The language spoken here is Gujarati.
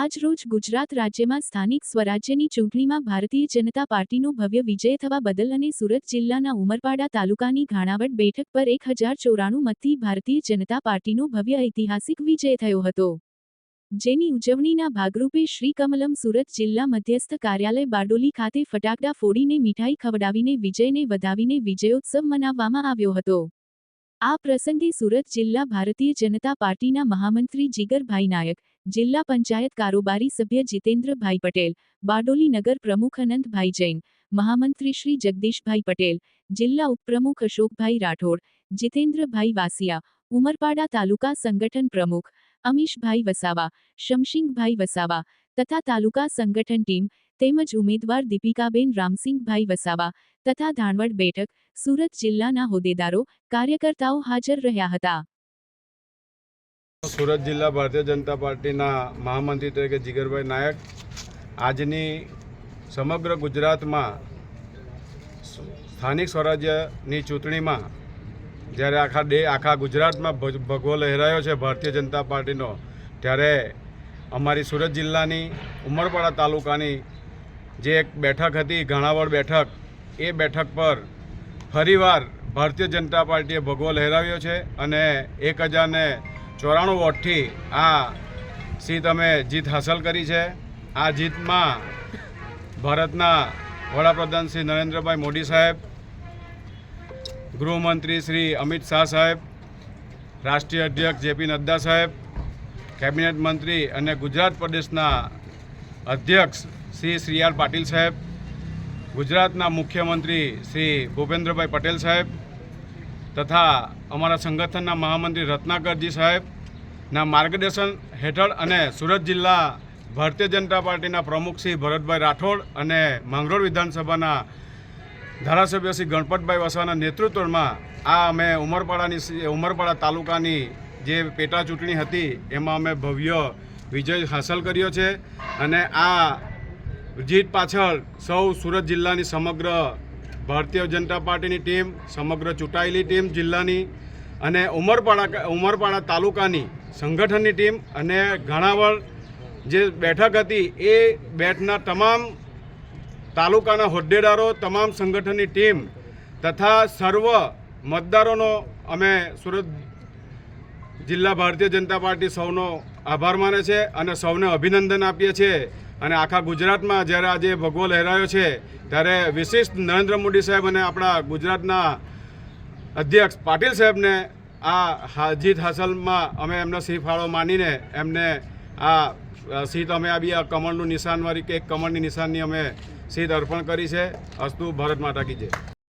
આજ રોજ ગુજરાત રાજ્યમાં સ્થાનિક સ્વરાજ્યની ચૂંટણીમાં ભારતીય જનતા પાર્ટીનો ભવ્ય વિજય થવા બદલ અને સુરત જિલ્લાના ઉમરપાડા તાલુકાની ઘાણાવડ બેઠક પર 1094 મતથી ભારતીય જનતા પાર્ટીનો ભવ્ય ઐતિહાસિક વિજય થયો હતો, જેની ઉજવણીના ભાગરૂપે શ્રી કમલમ સુરત જિલ્લા મધ્યસ્થ કાર્યાલય બારડોલી ખાતે ફટાકડા ફોડીને મીઠાઈ ખવડાવીને વિજયને વધાવીને વિજયોત્સવ મનાવવામાં આવ્યો હતો। આ પ્રસંગે સુરત જિલ્લા ભારતીય જનતા પાર્ટીના મહામંત્રી જીગરભાઈ નાયક, જિલ્લા પંચાયત કારોબારી સભ્ય જીતેન્દ્રભાઈ પટેલ, બારડોલી નગર પ્રમુખ અનંતભાઈ જૈન, મહામંત્રી શ્રી જગદીશભાઈ પટેલ, જિલ્લા ઉપપ્રમુખ અશોકભાઈ રાઠોડ, જીતેન્દ્રભાઈ વાસિયા, ઉમરપાડા તાલુકા સંગઠન પ્રમુખ અમીશભાઈ વસાવા, શમશીંગભાઈ વસાવા તથા તાલુકા સંગઠન ટીમ તેમજ ઉમેદવાર દીપિકાબેન રામસિંગભાઈ વસાવા તથા ધાણવડ બેઠક, સુરત જિલ્લાના હોદ્દેદારો, કાર્યકર્તાઓ હાજર રહ્યા હતા। સુરત જિલ્લા ભારતીય જનતા પાર્ટીના મહામંત્રી તરીકે જીગરભાઈ નાયક આજની સમગ્ર ગુજરાતમાં સ્થાનિક સ્વરાજ્યની ચૂંટણીમાં જ્યારે આખા ગુજરાતમાં ભગવો લહેરાયો છે ભારતીય જનતા પાર્ટીનો, ત્યારે અમારી સુરત જિલ્લાની ઉમરપાડા તાલુકાની જે એક બેઠક હતી ઘાણાવડ બેઠક, એ બેઠક પર ફરીવાર ભારતીય જનતા પાર્ટીએ ભગવો લહેરાવ્યો છે અને 1094 વોટથી આ સીટ અમે જીત હાંસલ કરી છે। આ જીતમાં ભારતના વડાપ્રધાન શ્રી નરેન્દ્રભાઈ મોદી સાહેબ, ગૃહમંત્રી શ્રી અમિત શાહ સાહેબ, રાષ્ટ્રીય અધ્યક્ષ જેપી નડ્ડા સાહેબ, કેબિનેટ મંત્રી અને ગુજરાત પ્રદેશના અધ્યક્ષ શ્રી આર પાટીલ સાહેબ, ગુજરાતના મુખ્યમંત્રી શ્રી ભૂપેન્દ્રભાઈ પટેલ સાહેબ તથા અમારા સંગઠનના મહામંત્રી રત્નાકરજી સાહેબના માર્ગદર્શન હેઠળ અને સુરત જિલ્લા ભારતીય જનતા પાર્ટીના પ્રમુખ શ્રી ભરતભાઈ રાઠોડ અને માંગરોળ વિધાનસભાના ધારાસભ્ય શ્રી ગણપતભાઈ વસાવાના નેતૃત્વમાં આ અમે ઉમરપાડા તાલુકાની જે પેટા ચૂંટણી હતી એમાં અમે ભવ્ય વિજય હાંસલ કર્યો છે અને આ જીત પાછળ સૌ સુરત જિલ્લાની સમગ્ર ભારતીય જનતા પાર્ટીની ટીમ, સમગ્ર ચૂંટાયેલી ટીમ જિલ્લાની અને ઉમરપાડા તાલુકાની સંગઠનની ટીમ અને ઘાણાવડ જે બેઠક હતી એ બેઠના તમામ તાલુકાના હોદ્દેદારો, તમામ સંગઠનની ટીમ તથા સર્વ મતદારોનો અમે સુરત જિલ્લા ભારતીય જનતા પાર્ટી સૌનો આભાર માને છે અને સૌને અભિનંદન આપીએ છીએ। અને આખા ગુજરાતમાં જ્યારે આજે ભગવો લહેરાયો છે ત્યારે વિશિષ્ટ નરેન્દ્ર મોદી સાહેબ અને આપણા ગુજરાતના અધ્યક્ષ પાટીલ સાહેબને આ જીત હાંસલમાં અમે એમનો સિંહ ફાળો માનીને એમને આ સીટ અમે આવી આ કમળનું નિશાનવાળી કે એક કમળની નિશાનની અમે સીટ અર્પણ કરી છે। અસ્તુ ભારત માતા કી જય।